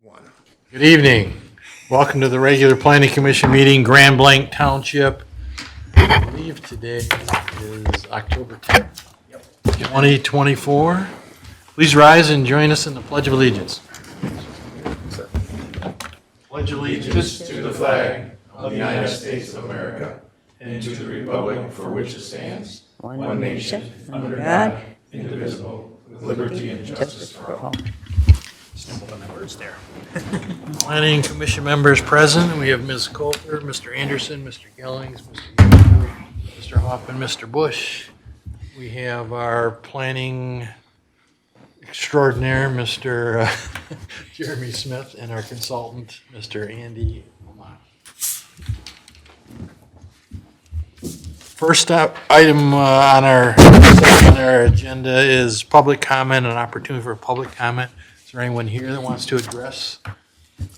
One. Good evening. Welcome to the regular Planning Commission meeting, Grand Blanc Township. I believe today is October 10th, 2024. Please rise and join us in the Pledge of Allegiance. Pledge allegiance to the flag of the United States of America and to the republic for which it stands, one nation, under God, indivisible, with liberty and justice for all. Stumbled on the words there. Planning Commission members present, we have Ms. Coulter, Mr. Anderson, Mr. Gellings, Mr. Yocum, Mr. Hoffman, Mr. Bush. We have our planning extraordinaire, Mr. Jeremy Smith, and our consultant, Mr. Andy Lamont. First up, item on our agenda is public comment, an opportunity for public comment. Is there anyone here that wants to address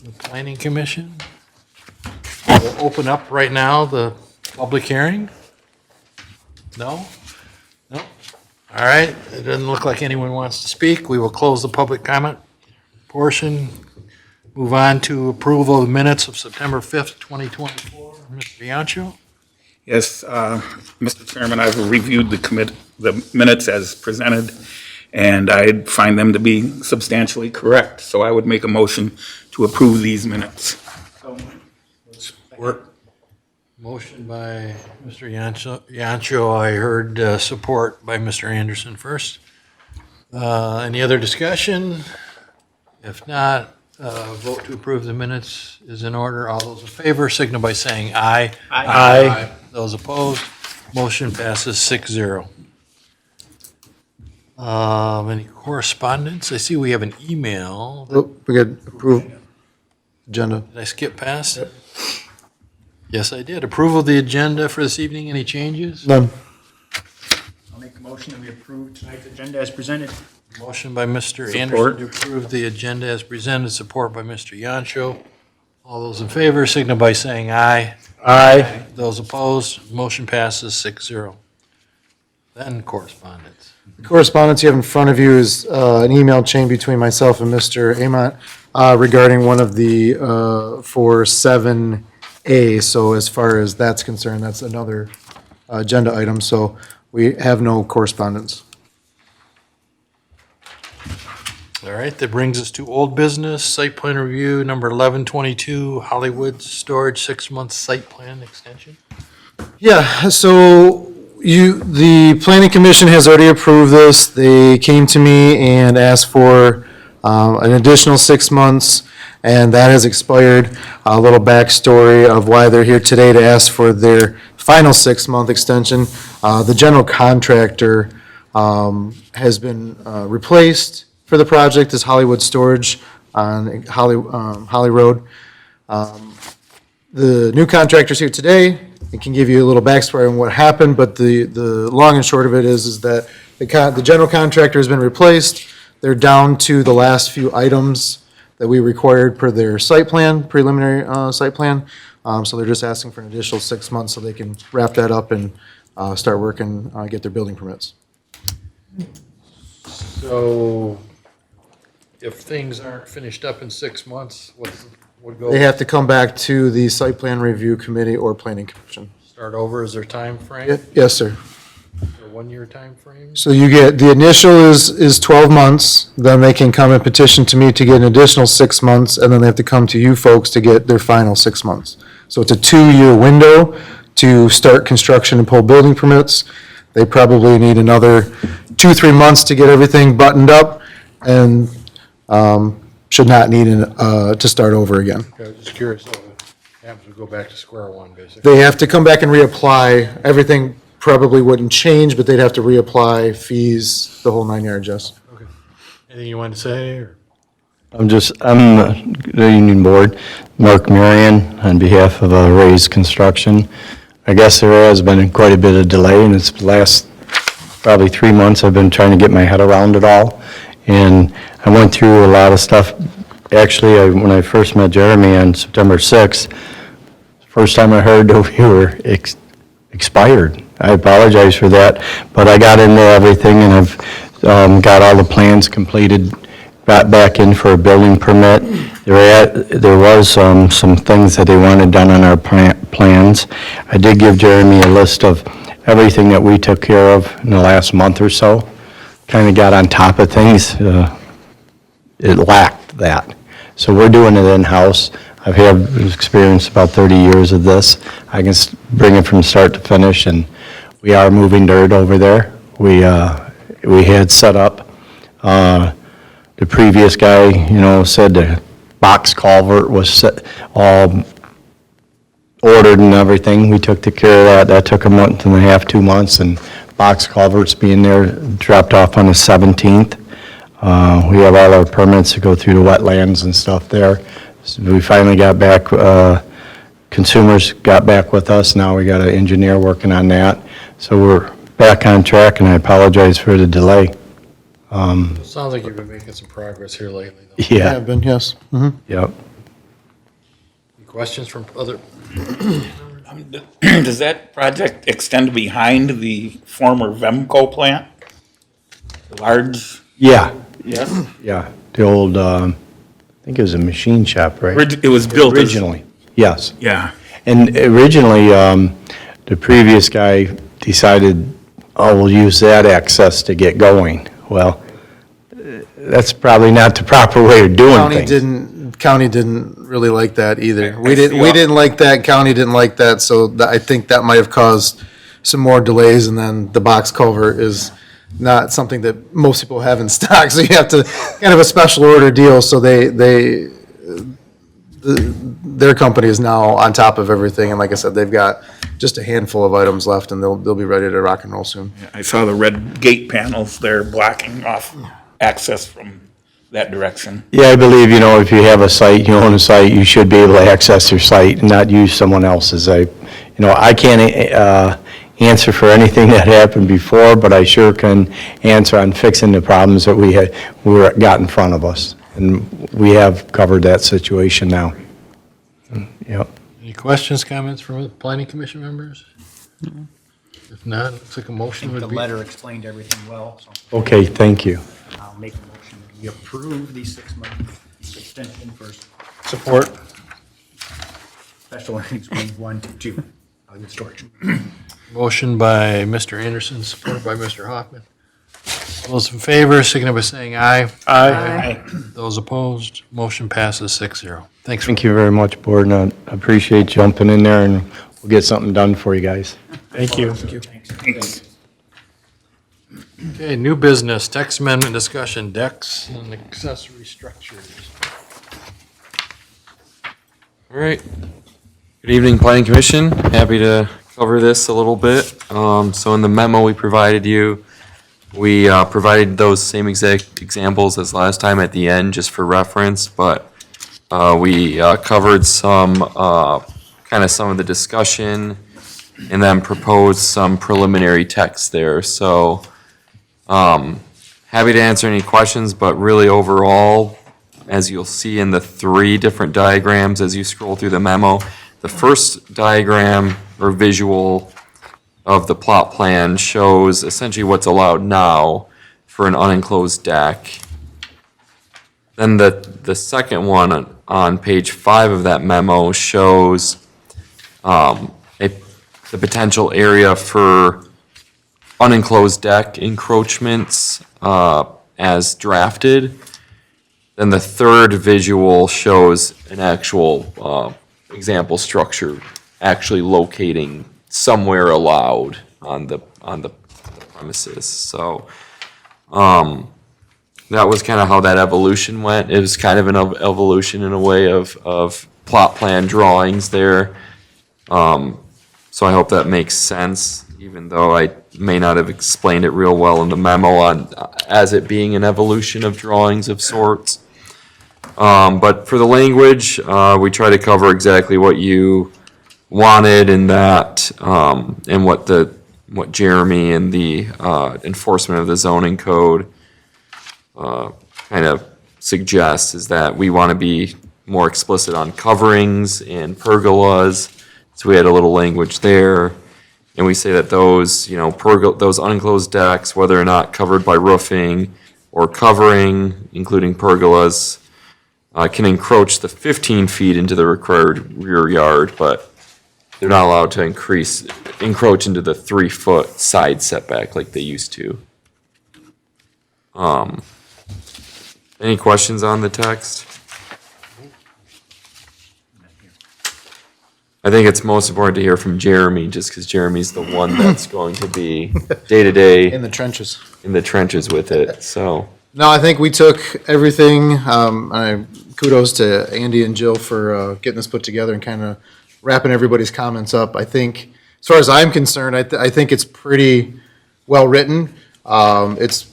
the Planning Commission? We'll open up right now the public hearing. No? No? All right, it doesn't look like anyone wants to speak. We will close the public comment portion. Move on to approval of the minutes of September 5th, 2024. Mr. Biancho? Yes, Mr. Chairman, I've reviewed the minutes as presented, and I find them to be substantially correct. So I would make a motion to approve these minutes. Motion by Mr. Yancho. I heard support by Mr. Anderson first. Any other discussion? If not, vote to approve the minutes is in order. All those in favor signal by saying aye. Aye. Those opposed, motion passes 6-0. Any correspondence? I see we have an email. Oh, we got approved agenda. Did I skip past it? Yes, I did. Approval of the agenda for this evening. Any changes? None. I'll make a motion that we approve tonight's agenda as presented. Motion by Mr. Support. Anderson to approve the agenda as presented, support by Mr. Yancho. All those in favor signal by saying aye. Aye. Those opposed, motion passes 6-0. Then correspondence. The correspondence you have in front of you is an email chain between myself and Mr. Amont regarding one of the 4-7A. So as far as that's concerned, that's another agenda item. So we have no correspondence. All right, that brings us to old business, site plan review, number 1122, Hollywood Storage 6-month site plan extension. Yeah, so the planning commission has already approved this. They came to me and asked for an additional 6 months, and that has expired. A little backstory of why they're here today to ask for their final 6-month extension. The general contractor has been replaced for the project, is Hollywood Storage on Holly Road. The new contractor's here today. It can give you a little backstory on what happened, but the long and short of it is that the general contractor has been replaced. They're down to the last few items that we required per their site plan, preliminary site plan. So they're just asking for an additional 6 months so they can wrap that up and start working, get their building permits. So if things aren't finished up in 6 months, what go? They have to come back to the site plan review committee or planning commission. Start over, is there time frame? Yes, sir. A 1-year time frame? So you get, the initial is 12 months, then they can come and petition to me to get an additional 6 months, and then they have to come to you folks to get their final 6 months. So it's a 2-year window to start construction and pull building permits. They probably need another 2-3 months to get everything buttoned up, and should not need to start over again. Okay, I was just curious, so it happens to go back to square one, basically. They have to come back and reapply. Everything probably wouldn't change, but they'd have to reapply, fees, the whole 9 yards, yes. Okay. Anything you want to say, or? I'm the union board, Mark Marion, on behalf of Ray's Construction. I guess there has been quite a bit of delay, and it's the last probably 3 months I've been trying to get my head around it all. And I went through a lot of stuff. Actually, when I first met Jeremy on September 6th, first time I heard that we were expired. I apologize for that, but I got into everything, and I've got all the plans completed, got back in for a building permit, There was some things that they wanted done on our plans. I did give Jeremy a list of everything that we took care of in the last month or so. Kind of got on top of things. It lacked that. So we're doing it in-house. I've had experience about 30 years of this. I can bring it from start to finish, and we are moving dirt over there. We had set up, the previous guy, said the box culvert was all ordered and everything. We took care of that. That took a month and a half, 2 months, and box culverts being there, dropped off on the 17th. We have all our permits to go through the wetlands and stuff there. So we finally got back, consumers got back with us. Now we got an engineer working on that. So we're back on track, and I apologize for the delay. Sounds like you've been making some progress here lately, though. Yeah, Have been, yes. Mhm. yep. Any questions from other? Does that project extend behind the former Vemco plant? The large, Yeah, yes? yeah. The old, I think it was a machine shop, right? It was built as. Originally, yes. Yeah. And originally, the previous guy decided, oh, we'll use that access to get going. Well, that's probably not the proper way of doing things. County didn't really like that either. I We see. didn't like that, county didn't like that, so I think that might have caused some more delays, and then the box culvert is not something that most people have in stock, so you have to, kind of a special order deal, so their company is now on top of everything, and like I said, they've got just a handful of items left, and they'll be ready to rock and roll soon. I saw the red gate panels there blocking off access from that direction. Yeah, I believe, if you have a site, you own a site, you should be able to access your site and not use someone else's. I can't answer for anything that happened before, but I sure can answer on fixing the problems that we got in front of us. And we have covered that situation now. Yep. Any questions, comments from the planning commission members? If not, looks like a motion The would be. letter explained everything well, so Okay, thank you. I'll make a motion. We approve the 6-month extension for Support. special earnings 1 to 2. I'll get storage. Motion by Mr. Anderson, supported by Mr. Hoffman. All those in favor, signify by saying aye. Aye. Those opposed, motion passes 6-0. Thanks. Thank you very much, Board, and I appreciate jumping in there, and we'll get something done for you guys. Thank you. Thanks. Okay, new business, text amendment discussion, decks and accessory structures. All right. Good evening, Planning Commission. Happy to cover this a little bit. So in the memo we provided you, we provided those same exact examples as last time at the end, just for reference, but we covered some, kind of some of the discussion and then proposed some preliminary text there. So happy to answer any questions, but really overall, as you'll see in the 3 different diagrams as you scroll through the memo, the first diagram or visual of the plot plan shows essentially what's allowed now for an unenclosed deck. Then the second one on page 5 of that memo shows the potential area for unenclosed deck encroachments as drafted. Then the third visual shows an actual example structure actually locating somewhere allowed on the premises. So that was kind of how that evolution went. It was kind of an evolution in a way of plot plan drawings there. So I hope that makes sense, even though I may not have explained it real well in the memo as it being an evolution of drawings of sorts. But for the language, we try to cover exactly what you wanted in that, and what Jeremy and the enforcement of the zoning code kind of suggests, is that we want to be more explicit on coverings and pergolas. So we had a little language there, and we say that those, those unenclosed decks, whether or not covered by roofing or covering, including pergolas, can encroach the 15 feet into the required rear yard, but they're not allowed to encroach into the 3-foot side setback like they used to. Any questions on the text? I think it's most important to hear from Jeremy, just because Jeremy's the one that's going to be day-to-day In the trenches. in the trenches with it, so. No, I think we took everything, kudos to Andy and Jill for getting this put together and kind of wrapping everybody's comments up. I think, as far as I'm concerned, I think it's pretty well-written. It's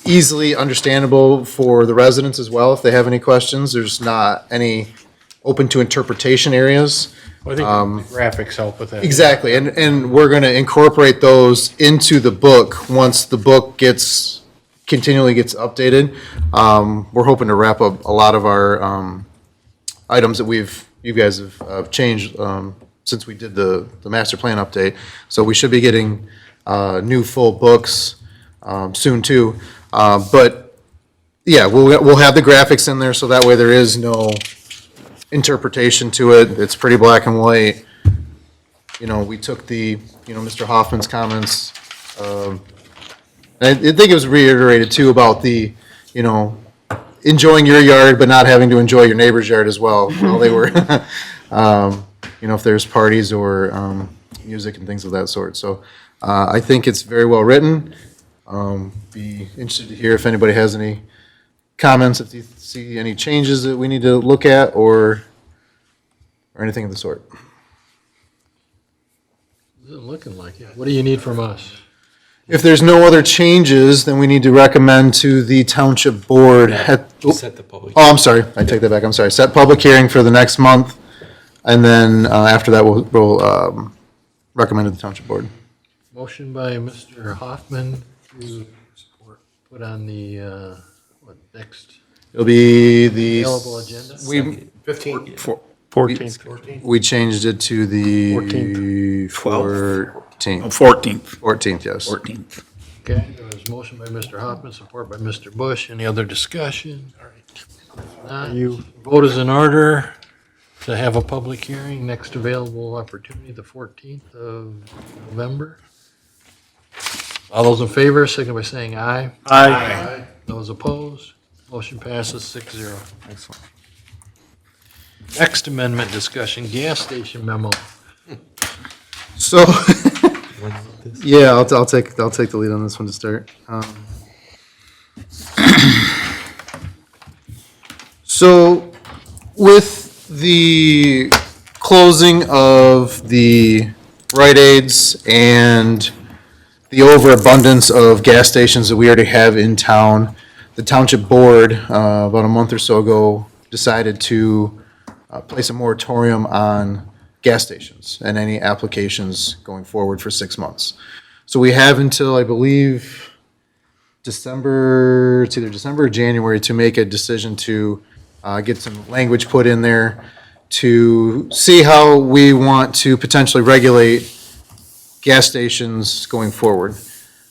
easily understandable for the residents as well, if they have any questions. There's not any open to interpretation areas. I think the graphics help with that. Exactly, and we're gonna incorporate those into the book once the book continually gets updated. We're hoping to wrap up a lot of our items that you guys have changed since we did the master plan update. So we should be getting new full books soon too. But yeah, we'll have the graphics in there, so that way there is no interpretation to it. It's pretty black and white. You know, we took Mr. Hoffman's comments. I think it was reiterated too about enjoying your yard, but not having to enjoy your neighbor's yard as well while they were, if there's parties or music and things of that sort. So I think it's very well written. Be interested to hear if anybody has any comments, if you see any changes that we need to look at or anything of the sort. Isn't looking like it. What do you need from us? If there's no other changes, then we need to recommend to the township board. Set the public. Oh, I'm sorry, I take that back, I'm sorry. Set public hearing for the next month, and then after that, we'll recommend to the township board. Motion by Mr. Hoffman to put on the, next It'll be the. available agenda? We, 14th. we changed it to the 14th. 14th. 14th. 14th, yes. 14th. Okay, there was a motion by Mr. Hoffman, support by Mr. Bush. Any other discussion? Vote is in order to have a public hearing, next available opportunity, the 14th of November. All those in favor, signify by saying aye. Aye. Those opposed, motion passes 6-0. Excellent. Next amendment discussion, gas station memo. So, yeah, I'll take the lead on this one to start. So, with the closing of the Rite Aids and the overabundance of gas stations that we already have in town, the township board, about a month or so ago, decided to place a moratorium on gas stations and any applications going forward for 6 months. So we have until, I believe, it's either December or January, to make a decision to get some language put in there to see how we want to potentially regulate gas stations going forward.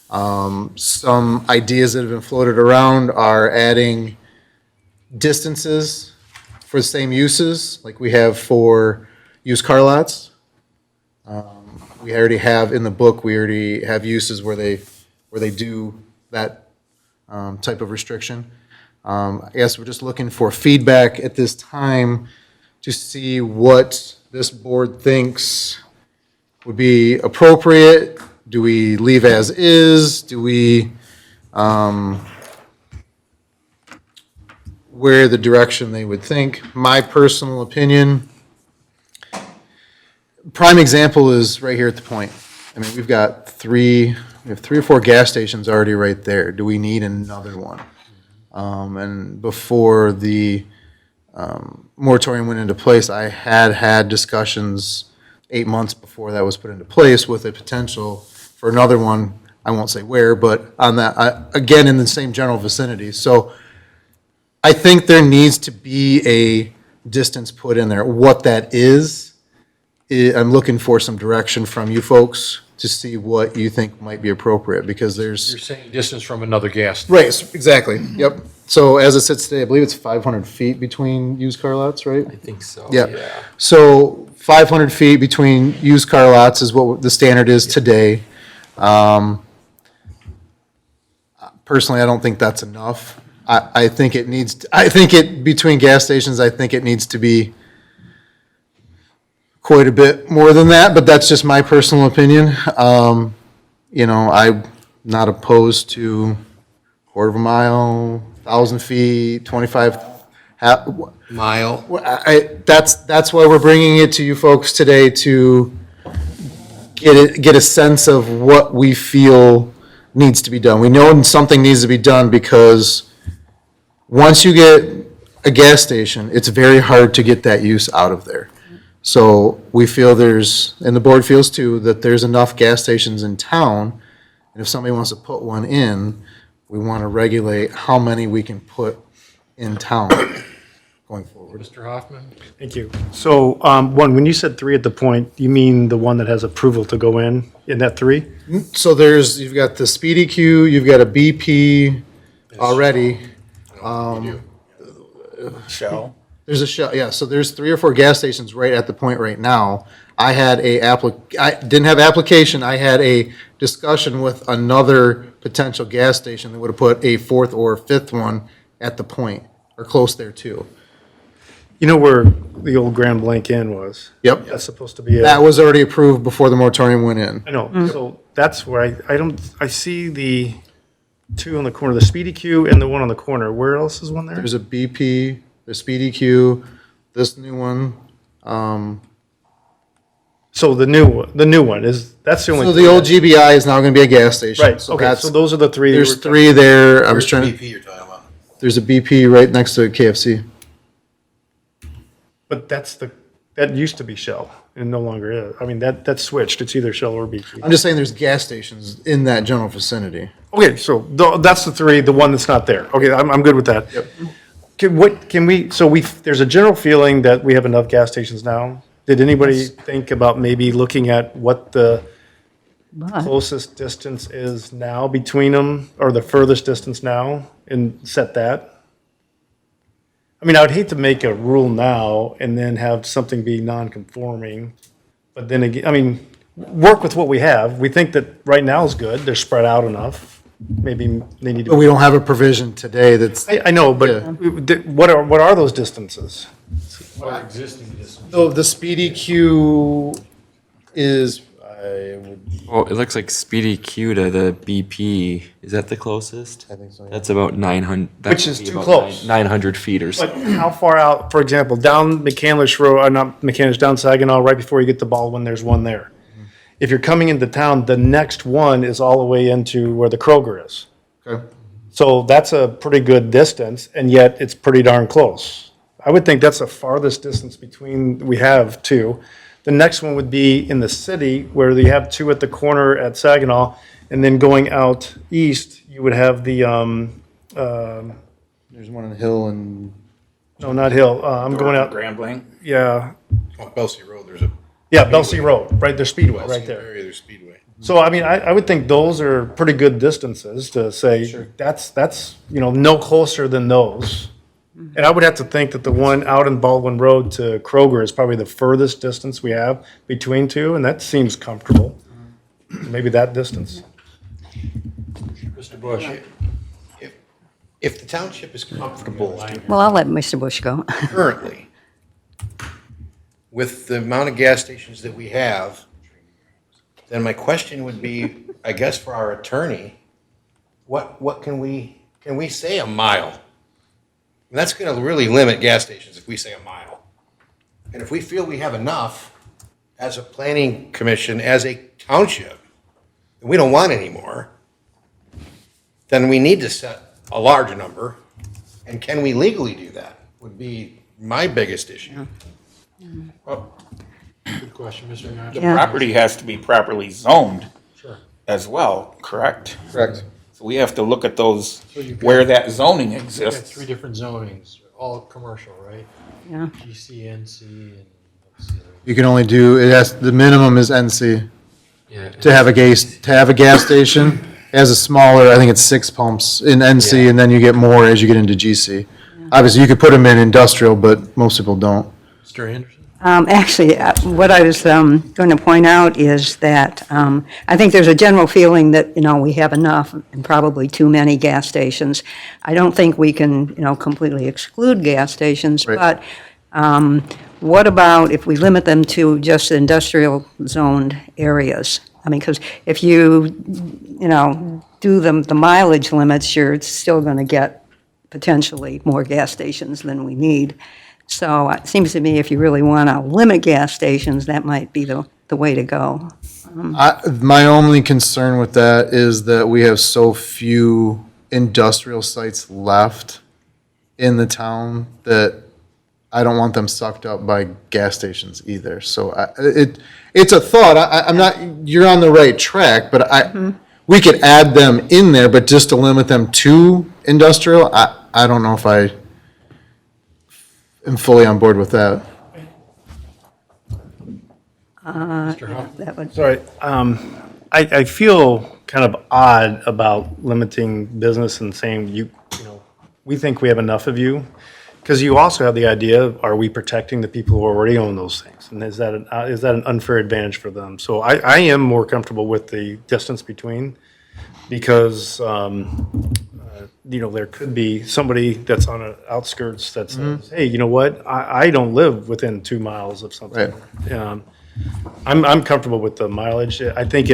Some ideas that have been floated around are adding distances for the same uses, like we have for used car lots. We already have in the book, we already have uses where they do that type of restriction. I guess we're just looking for feedback at this time to see what this board thinks would be appropriate. Do we leave as is? Do we, where the direction they would think? My personal opinion, prime example is right here at the point. I mean, we have 3 or 4 gas stations already right there. Do we need another one? And before the moratorium went into place, I had discussions 8 months before that was put into place with a potential for another one. I won't say where, but on that, again, in the same general vicinity. So I think there needs to be a distance put in there. What that is, I'm looking for some direction from you folks to see what you think might be appropriate, because You're there's, saying distance from another gas. right, exactly, yep. So as it sits today, I believe it's 500 feet between used car lots, right? I think so. Yeah. So 500 feet between used car lots is what the standard is today. Personally, I don't think that's enough. I think it needs, between gas stations, I think it needs to be quite a bit more than that, but that's just my personal opinion. You know, I'm not opposed to quarter of a mile, 1,000 feet, 25, Mile. that's why we're bringing it to you folks today, to get a sense of what we feel needs to be done. We know something needs to be done because once you get a gas station, it's very hard to get that use out of there. So we feel and the board feels too, that there's enough gas stations in town, and if somebody wants to put one in, we want to regulate how many we can put in town going forward. Mr. Hoffman? Thank you. So, when you said 3 at the point, you mean the one that has approval to go in that 3? So you've got the Speedy Q, you've got a BP already. Shell. There's a Shell, yeah, so there's 3 or 4 gas stations right at the point right now. I didn't have application, I had a discussion with another potential gas station that would have put a 4th or 5th one at the point, or close there too. You know where the old Grand Blanc Inn was? Yep, That's supposed to be that was already approved before the moratorium went in. I know, so that's where I see the 2 on the corner, the Speedy Q and the one on the corner. Where else is one there? There's a BP, the Speedy Q, this new one. So the new one that's the only. So the old GBI is now gonna be a gas station. Right, So okay, that's, so those are the 3. there's 3 there, I was trying to. BP you're talking about? There's a BP right next to KFC. But that used to be Shell and no longer is. I mean, that's switched. It's either Shell or BP. I'm just saying there's gas stations in that general vicinity. Okay, so that's the 3, the one that's not there. Okay, I'm good with that. Yep. There's a general feeling that we have enough gas stations now. Did anybody think about maybe looking at what the closest distance is now between them, or the furthest distance now, and set that? I mean, I would hate to make a rule now and then have something be non-conforming, but then again, I mean, work with what we have. We think that right now is good. They're spread out enough. Maybe they need But to. we don't have a provision today that's, I know, but what are those distances? What are existing distances? so the Speedy Q is, Oh, it looks like Speedy Q to the BP. Is that the closest? I think so, yeah. That's about 900. that Which would is be too about close. 900 feet or so. But how far out, for example, down McCandless Road, not McCandless, down Saginaw, right before you get to Baldwin, there's one there. If you're coming into town, the next one is all the way into where the Kroger is. okay. So that's a pretty good distance, and yet it's pretty darn close. I would think that's the farthest distance between, we have 2. The next one would be in the city, where you have 2 at the corner at Saginaw, and then going out east, you would have the, There's one on the hill and, no, not Hill, I'm going out, Grand Blanc. yeah, On Belsey Road, there's a. yeah, Belsey Road, right, there's Speedway, right there. Area, there's Speedway. So, I mean, I would think those are pretty good distances to say, that's, no closer than those. And I would have to think that the one out in Baldwin Road to Kroger is probably the furthest distance we have between 2, and that seems comfortable. Maybe that distance. Mr. Bush? If the township is comfortable Well, I'll let Mr. Bush go. currently with the amount of gas stations that we have, then my question would be, I guess for our attorney, what can we say a mile? And that's going to really limit gas stations if we say a mile. And if we feel we have enough as a planning commission, as a township, and we don't want any more, then we need to set a large number. And can we legally do that would be my biggest issue. Good question, Mr. The Notch. Yeah. property has to be properly zoned Sure. as well, correct? correct. So we have to look at those, you've got- where that zoning We've got exists. 3 different zonings, all commercial, right? Yeah. GC, NC, and what's the other You can only do, the minimum is NC. Yeah. To have a gas station, it has a smaller, I think it's 6 pumps in NC, and then you get more as you get into GC. Obviously, you could put them in industrial, but most people don't. Mr. Anderson? Actually, what I was going to point out is that I think there's a general feeling that, we have enough and probably too many gas stations. I don't think we can, completely exclude gas stations, Right. but what about if we limit them to just industrial zoned areas? I mean, because if you, do the mileage limits, you're still going to get potentially more gas stations than we need. So it seems to me if you really want to limit gas stations, that might be the way to go. My only concern with that is that we have so few industrial sites left in the town that I don't want them sucked up by gas stations either. So it's a thought. I'm not, you're on the right track, but we could add them in there, but just to limit them to industrial, I don't know if I am fully on board with that. That would, Sorry, I feel kind of odd about limiting business and saying we think we have enough of you. Because you also have the idea of, are we protecting the people who already own those things? And is that an unfair advantage for them? So I am more comfortable with the distance between, because, there could be somebody that's on the outskirts that says, hey, you know what? I don't live within 2 miles of something. I'm comfortable with the mileage. I think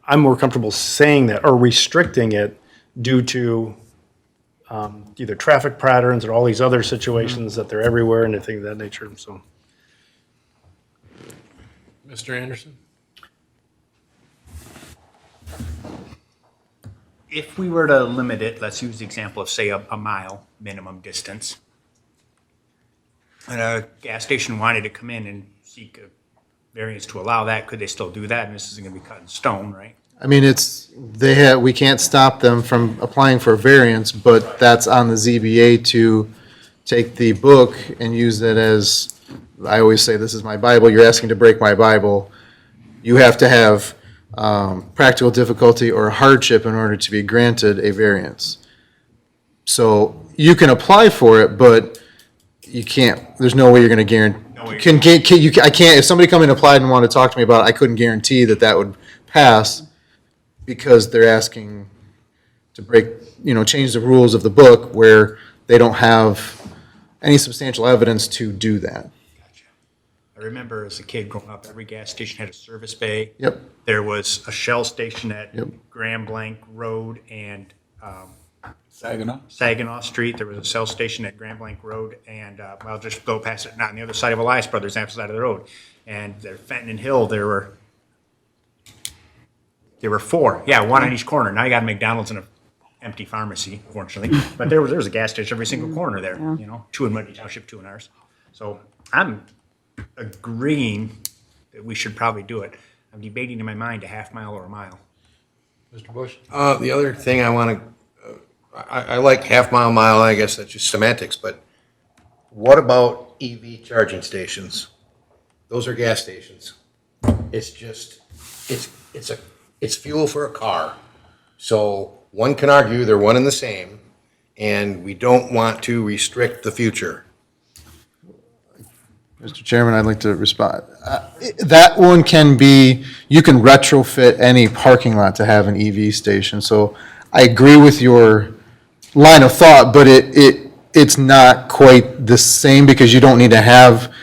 I'm more comfortable saying that or restricting it due to either traffic patterns or all these other situations that they're everywhere and things of that nature, so. Mr. Anderson? If we were to limit it, let's use the example of, say, a mile minimum distance, and a gas station wanted to come in and seek a variance to allow that, could they still do that? And this isn't going to be cut in stone, right? I mean, we can't stop them from applying for a variance, but that's on the ZBA to take the book and use it as, I always say, this is my Bible, you're asking to break my Bible. You have to have practical difficulty or hardship in order to be granted a variance. So you can apply for it, but you can't, there's no way you're gonna guarantee. I can't, if somebody come in and applied and wanted to talk to me about it, I couldn't guarantee that would pass, because they're asking to break, change the rules of the book where they don't have any substantial evidence to do that. I remember as a kid growing up, every gas station had a service bay. Yep. There was a Shell station at Yep. Grand Blanc Road and Saginaw? Saginaw Street. There was a Shell station at Grand Blanc Road, and I'll just go past it, not on the other side of Elias Brothers, on the side of the road. And there, Fenton and Hill, there were 4. Yeah, one on each corner. Now you got a McDonald's and an empty pharmacy, fortunately. But there was a gas station every single corner there, 2 in Muddy Township, 2 in ours. So I'm agreeing that we should probably do it. I'm debating in my mind a half mile or a mile. Mr. Bush? The other thing I want to, I like half mile, I guess that's just semantics, but what about EV charging stations? Those are gas stations. It's just, it's fuel for a car. So one can argue they're one and the same, and we don't want to restrict the future. Mr. Chairman, I'd like to respond. That one can be, you can retrofit any parking lot to have an EV station. So I agree with your line of thought, but it's not quite the same, because you don't need to have,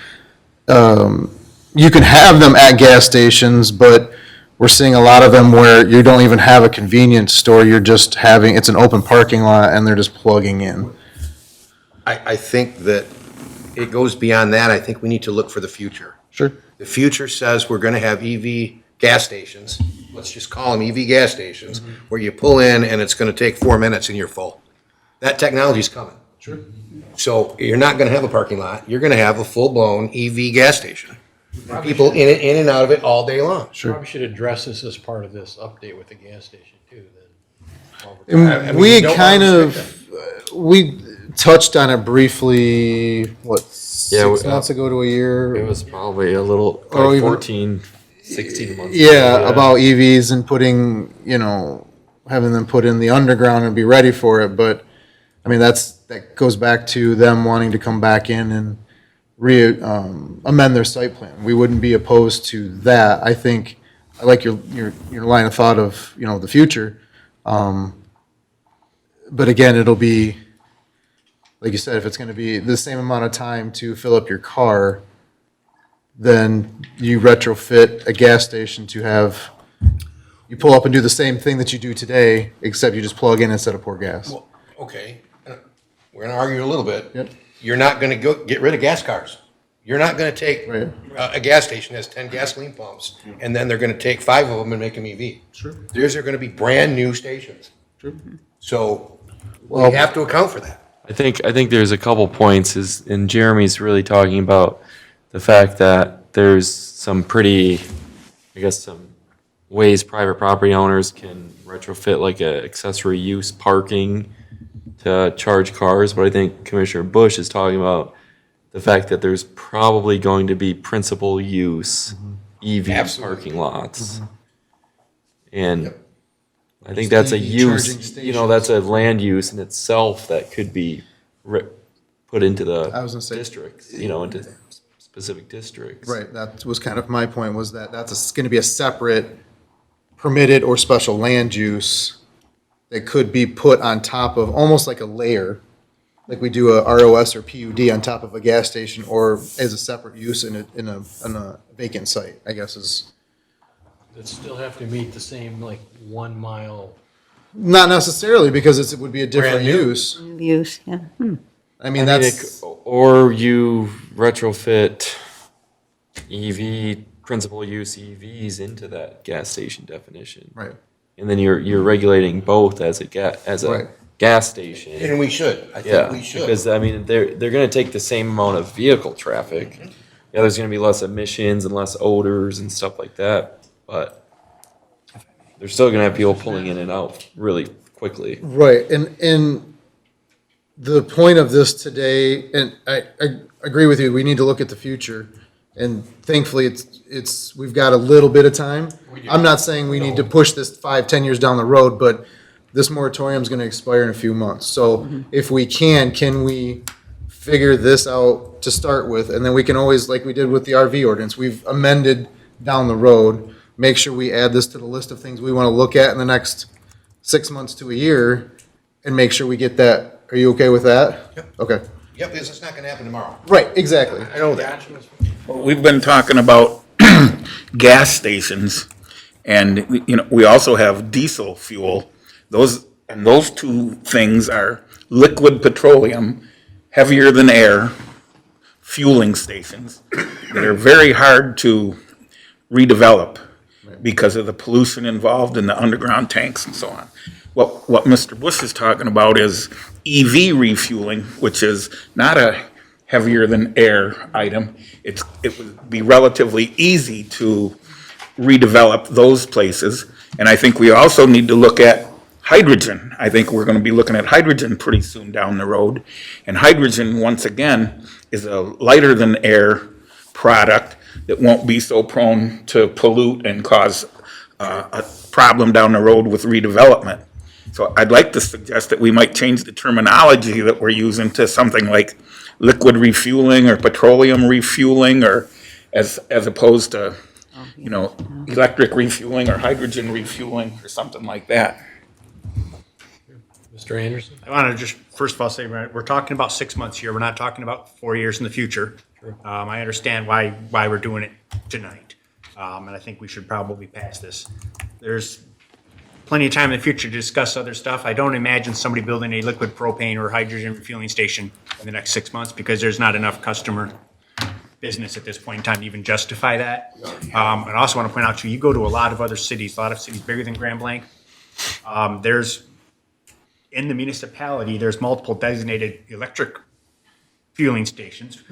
you can have them at gas stations, but we're seeing a lot of them where you don't even have a convenience store, you're just having, it's an open parking lot and they're just plugging in. I think that it goes beyond that. I think we need to look for the future. Sure. The future says we're going to have EV gas stations. Let's just call them EV gas stations, where you pull in and it's going to take 4 minutes and you're full. That technology's coming. Sure. So you're not going to have a parking lot. You're going to have a full-blown EV gas station. People in and out of it all day long. Sure. Probably should address this as part of this update with the gas station too, then. And mean, we you don't kind wanna of, we touched on it briefly, 6 months ago to a year. It was probably a little, Or probably even- 14, 16 months. Yeah, ago, about EVs and putting, having them put in the underground and be ready for it, but, I mean, that goes back to them wanting to come back in and amend their site plan. We wouldn't be opposed to that. I think, I like your line of thought of, the future. But again, it'll be, like you said, if it's gonna be the same amount of time to fill up your car, then you retrofit a gas station to have, you pull up and do the same thing that you do today, except you just plug in instead of pour gas. Well, okay, we're gonna argue a little bit. Yep. You're not gonna get rid of gas cars. You're not gonna take Right. a gas station that has 10 gasoline pumps, and then they're gonna take 5 of them and make them EV. Sure. These are gonna be brand-new stations. Sure. So we Well- have to account for that. I think there's a couple points and Jeremy's really talking about the fact that there's some pretty, I guess, some ways private property owners can retrofit like a accessory use parking to charge cars, but I think Commissioner Bush is talking about the fact that there's probably going to be principal use EV Absolutely. parking lots. And Yep. I think that's a EV use, charging that's a land use in itself that could be put into I was gonna the say- districts, into specific districts. Right, that was kind of my point, was that that's gonna be a separate permitted or special land use that could be put on top of, almost like a layer, like we do a ROS or PUD on top of a gas station, or as a separate use in a vacant site, I guess is, That still have to meet the same, like, 1 mile. not necessarily, because it would be a different Brand new. use. Use, yeah. I mean, I mean, that's, or you retrofit EV, principal use EVs into that gas station definition. right, And then you're regulating both as a Right. gas station. And we should, I Yeah, think we should. because I mean, they're gonna take the same amount of vehicle traffic. Yeah, there's gonna be less emissions and less odors and stuff like that, but they're still gonna have people pulling in and out really quickly. right, and the point of this today, and I agree with you, we need to look at the future, and thankfully, we've got a little bit of time. I'm not saying we need to push this 5, 10 years down the road, but this moratorium's gonna expire in a few months. So if we can we figure this out to start with? And then we can always, like we did with the RV ordinance, we've amended down the road, make sure we add this to the list of things we wanna look at in the next 6 months to a year, and make sure we get that. Are you okay with that? Yep. Okay. Yep, because it's not gonna happen tomorrow. Right, exactly. I know that. We've been talking about gas stations, and, we also have diesel fuel. Those two things are liquid petroleum, heavier than air fueling stations that are very hard to redevelop because of the pollution involved in the underground tanks and so on. What Mr. Bush is talking about is EV refueling, which is not a heavier than air item. It would be relatively easy to redevelop those places. And I think we also need to look at hydrogen. I think we're going to be looking at hydrogen pretty soon down the road. And hydrogen, once again, is a lighter than air product that won't be so prone to pollute and cause a problem down the road with redevelopment. So I'd like to suggest that we might change the terminology that we're using to something like liquid refueling or petroleum refueling, or as opposed to, electric refueling or hydrogen refueling or something like that. Mr. Anderson? I want to just, first of all, say, we're talking about 6 months here. We're not talking about 4 years in the future. I understand why we're doing it tonight. And I think we should probably pass this. There's plenty of time in the future to discuss other stuff. I don't imagine somebody building a liquid propane or hydrogen refueling station in the next 6 months, because there's not enough customer business at this point in time to even justify that. And I also want to point out to you, you go to a lot of other cities, a lot of cities bigger than Grand Blanc. In the municipality, there's multiple designated electric fueling stations.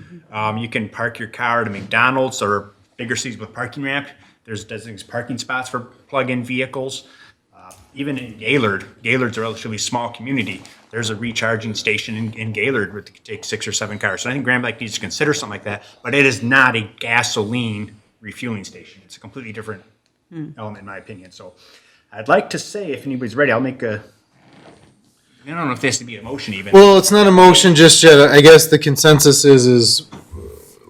You can park your car at a McDonald's or bigger cities with parking ramp. There's designated parking spots for plug-in vehicles. Even in Gaylord, Gaylord's a relatively small community. There's a recharging station in Gaylord that could take 6 or 7 cars. So I think Grand Blanc needs to consider something like that, but it is not a gasoline refueling station. It's a completely different element, in my opinion. So I'd like to say, if anybody's ready, I'll make a, I don't know if this has to be a motion even. Well, it's not a motion just yet. I guess the consensus is,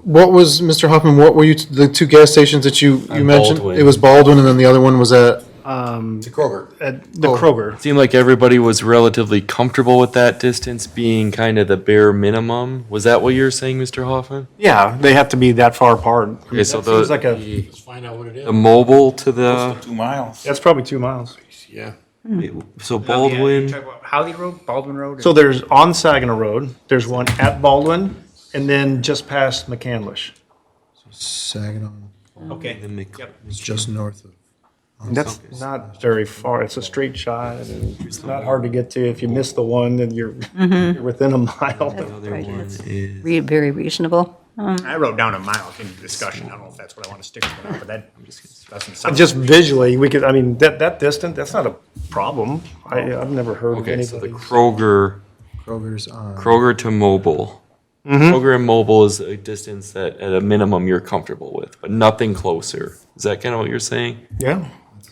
what was, Mr. Hoffman, what were the two gas stations that you mentioned? Baldwin. It was Baldwin, and then the other one was at, To Kroger. At the Kroger. Seemed like everybody was relatively comfortable with that distance being kind of the bare minimum. Was that what you were saying, Mr. Hoffman? Yeah, they have to be that far apart. Okay, so That seems like Let's find out what it the is. mobile to the, 2 miles. That's probably 2 miles. Yeah. so Yeah, you Baldwin, talk about Holly Road, Baldwin Road? So there's on Saginaw Road, there's one at Baldwin, and then just past McCandlish. Saginaw, Okay. Yep. it's just north of. That's not very far. It's a straight shot, and it's not hard to get to. If you miss the one, then you're within a mile. the other Right, one it's is, Very reasonable. I wrote down a mile in discussion. I don't know if that's what I want to stick with or not, but that doesn't sound. Just visually, we could, I mean, that distance, that's not a problem. I've never heard of okay, so the anybody. Kroger's on. Kroger to mobile. Kroger and mobile is a distance that at a minimum you're comfortable with, but nothing closer. Is that kind of what you're saying? Yeah.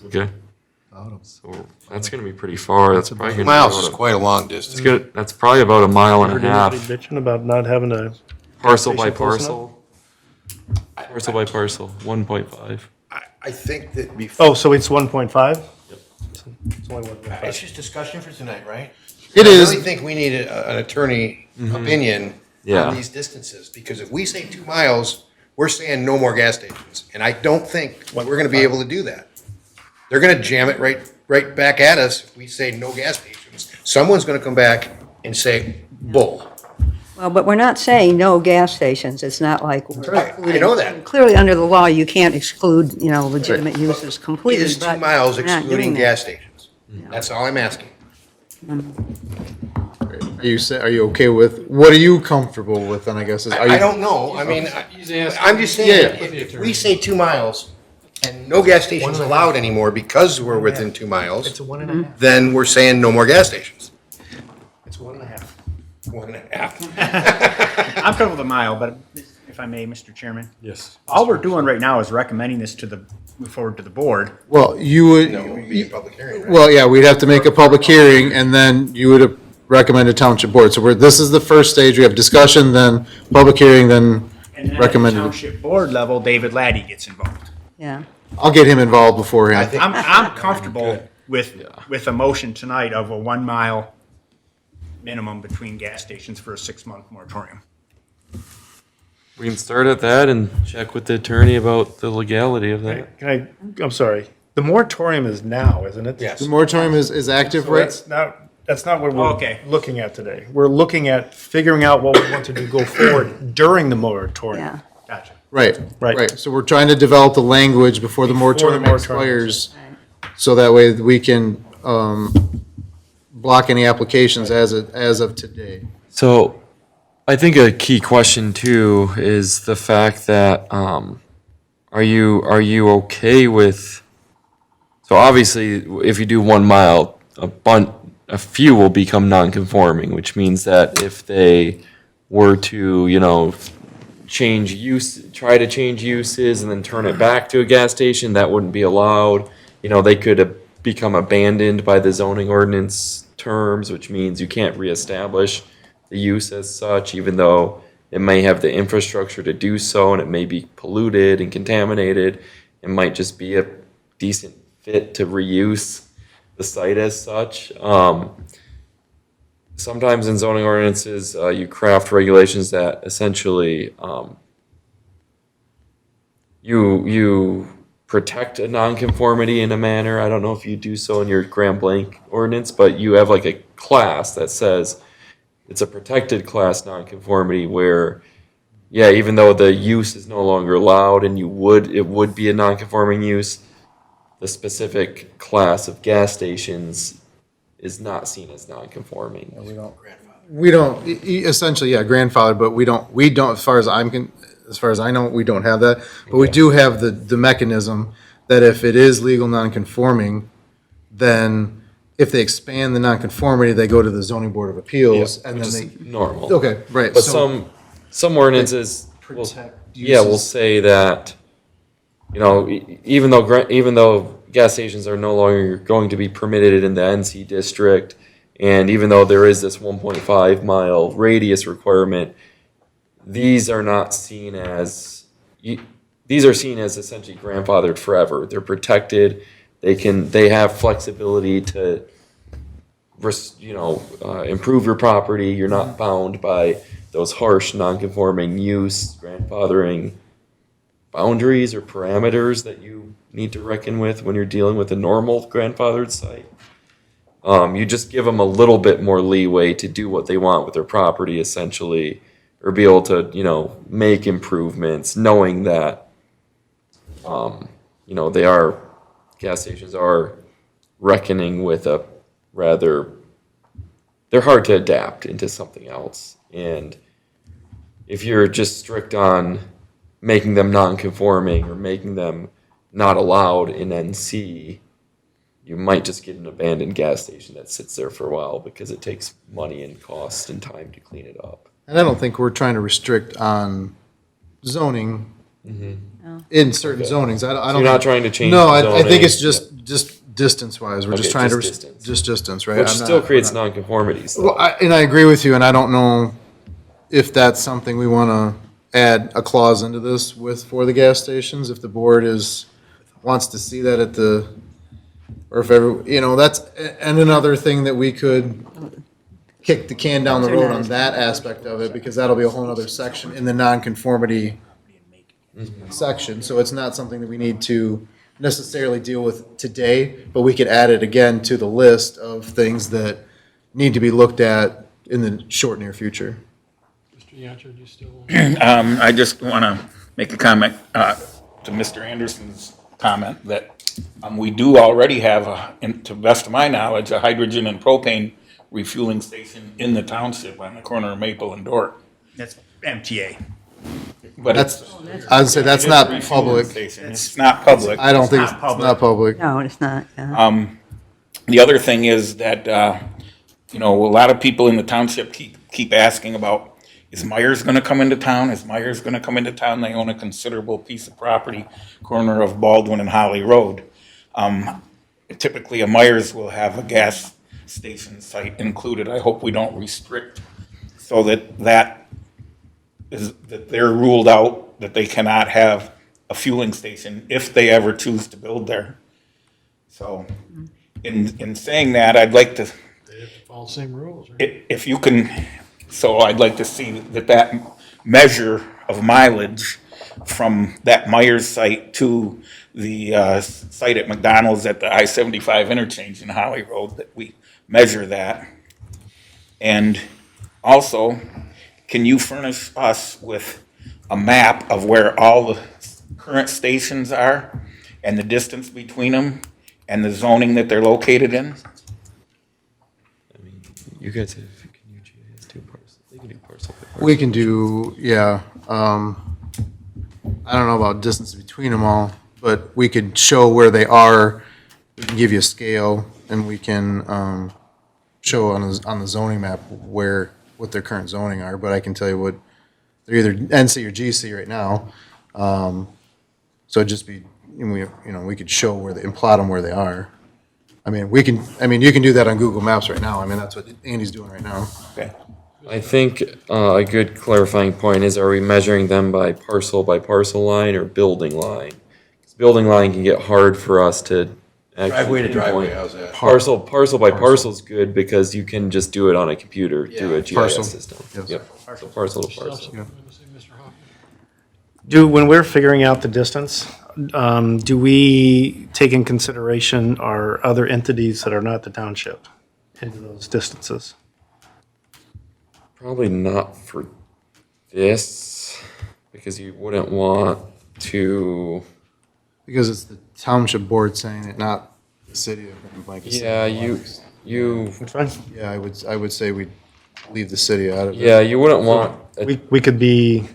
Okay. So that's gonna be pretty far. That's probably gonna be Miles is about a- quite a long distance. it's good. That's probably about a mile and Heard a half, anybody bitching about not having a, parcel by station close parcel. Parcel by parcel, 1.5. I think that before, oh, so it's 1.5? It's only 1.5. it's just discussion for tonight, right? It I is. really think we need an attorney opinion Yeah. on these distances, because if we say 2 miles, we're saying no more gas stations. And I don't think we're gonna be able to do that. They're gonna jam it right back at us if we say no gas stations. Someone's gonna come back and say, bull. Well, but we're not saying no gas stations. It's not like we're I know that. clearly, under the law, you can't exclude, legitimate uses It completely. is 2 but miles we're not excluding doing that. gas stations. That's all I'm asking. Are you okay with, what are you comfortable with, then, I guess, is, are you? I don't know, I mean, He's asking. I'm just saying, if we say 2 miles and no gas stations allowed anymore because we're within 2 miles, It's a 1.5. then we're saying no more gas stations. It's 1.5. 1.5. I'm comfortable with a mile, but if I may, Mr. Chairman, Yes. all we're doing right now is recommending this move forward to the board. Well, you would, No, it would be a public hearing, right? well, yeah, we'd have to make a public hearing, and then you would recommend a township board. So this is the first stage, we have discussion, then public hearing, then And then at the recommended. township board level, David Laddie gets involved. Yeah. I'll get him involved beforehand. I'm comfortable with a motion tonight of a 1 mile minimum between gas stations for a 6-month moratorium. We can start at that and check with the attorney about the legality of that. I'm sorry. The moratorium is now, isn't it? Yes. The moratorium is active, So right? that's not what Okay. we're looking at today. We're looking at figuring out what we want to do go forward during the moratorium. Yeah. Gotcha. Right, Right. right. So we're trying to develop the language before the moratorium moratorium. expires, so that way we can block any applications as of today. So I think a key question too is the fact that, are you okay with, so obviously, if you do 1 mile, a few will become non-conforming, which means that if they were to, try to change uses and then turn it back to a gas station, that wouldn't be allowed. They could become abandoned by the zoning ordinance terms, which means you can't reestablish the use as such, even though it may have the infrastructure to do so and it may be polluted and contaminated. It might just be a decent fit to reuse the site as such. Sometimes in zoning ordinances, you craft regulations that essentially you protect a nonconformity in a manner. I don't know if you do so in your Grand Blanc ordinance, but you have like a class that says it's a protected class nonconformity where, yeah, even though the use is no longer allowed and it would be a nonconforming use, the specific class of gas stations is not seen as nonconforming. We don't, essentially, yeah, grandfathered, but we don't, as far as I know, we don't have that. But we do have the mechanism that if it is legal nonconforming, then if they expand the nonconformity, they go to the zoning board of appeals, and Which then is they, normal. okay, right. But so- some ordinances, will- Protect yeah, will uses. say that, you know, even though gas stations are no longer going to be permitted in the NC district, and even though there is this 1.5 mile radius requirement, these are not seen as, these are seen as essentially grandfathered forever. They're protected. They have flexibility to, improve your property. You're not bound by those harsh non-conforming use, grandfathering boundaries or parameters that you need to reckon with when you're dealing with a normal grandfathered site. You just give them a little bit more leeway to do what they want with their property, essentially, or be able to, make improvements, knowing that, gas stations are reckoning with a rather, they're hard to adapt into something else. And if you're just strict on making them non-conforming or making them not allowed in NC, you might just get an abandoned gas station that sits there for a while because it takes money and cost and time to clean it up. And I don't think we're trying to restrict on zoning in certain zonings. I don't. You're not trying to change No, the I think zoning. it's just distance-wise. We're just Okay, trying to, just distance. just distance, right? Which I'm still not- creates I'm not- non-conformities. though. Well, and I agree with you, and I don't know if that's something we want to add a clause into this for the gas stations, if the board wants to see that or if that's, and another thing that we could kick the can down the road on that aspect of it, because that'll be a whole other section in the nonconformity section, so it's not something that we need to necessarily deal with today, but we could add it again to the list of things that need to be looked at in the short near future. Mr. Yancho, do you still? I just want to make a comment to Mr. Anderson's comment that we do already have, to the best of my knowledge, a hydrogen and propane refueling station in the township on the corner of Maple and Dort. That's MTA. But That's, it's. I'd say that's it is a not refueling public. station. It's not public. I don't think it's not public. not public. No, it's not, yeah. The other thing is that, a lot of people in the township keep asking about, is Myers gonna come into town? Is Myers gonna come into town? They own a considerable piece of property, corner of Baldwin and Holly Road. Typically, a Myers will have a gas station site included. I hope we don't restrict so that they're ruled out, that they cannot have a fueling station if they ever choose to build there. So, in saying that, I'd like to, They have to follow the same rules, right? if you can, so I'd like to see that measure of mileage from that Myers site to the site at McDonald's at the I-75 interchange in Holly Road, that we measure that. And also, can you furnish us with a map of where all the current stations are and the distance between them and the zoning that they're located in? You guys have, can you GIS two parcels? They can do parcel by parcel. We can do, yeah, I don't know about distance between them all, but we could show where they are. We can give you a scale, and we can, show on the zoning map what their current zoning are, but I can tell you what, they're either NC or GC right now. So it'd just be, we could show and plot them where they are. You can do that on Google Maps right now. That's what Andy's doing right now. Okay. I think a good clarifying point is, are we measuring them by parcel line or building line? 'Cause building line can get hard for us to actually Driveway to driveway, pinpoint. how's that? Parcel by parcel is good because you can just do it on a computer through a Parcel. GIS system. Yes. Yep, so parcel to Still have parcel. something to say, Mr. Hoffman? When we're figuring out the distance, do we take in consideration our other entities that are not the township into those distances? Probably not for this, because you wouldn't want to, Because it's the township board saying it, not the city of Blanket City. yeah, you, That's fine. Yeah, I would say we leave the city out of it. yeah, you wouldn't want, We could be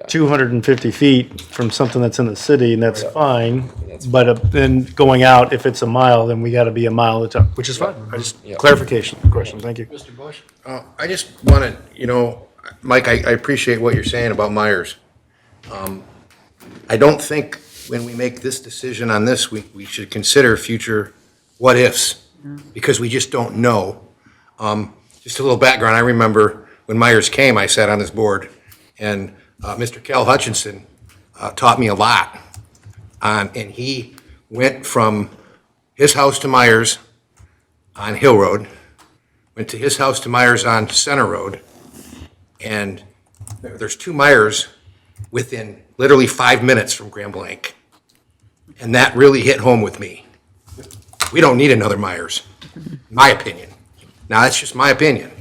250 feet from something that's in the city, and that's fine. But then going out, if it's a mile, then we gotta be a mile at a time, which is fine. I just, clarification, question, thank you. Mr. Bush? I just want to, Mike, I appreciate what you're saying about Myers. I don't think when we make this decision on this, we should consider future what-ifs, because we just don't know. Just a little background, I remember when Myers came, I sat on this board, and Mr. Cal Hutchinson taught me a lot. And he went from his house to Myers on Hill Road, went to his house to Myers on Center Road, and there's 2 Myers within literally 5 minutes from Grand Blanc. And that really hit home with me. We don't need another Myers, my opinion. Now, that's just my opinion.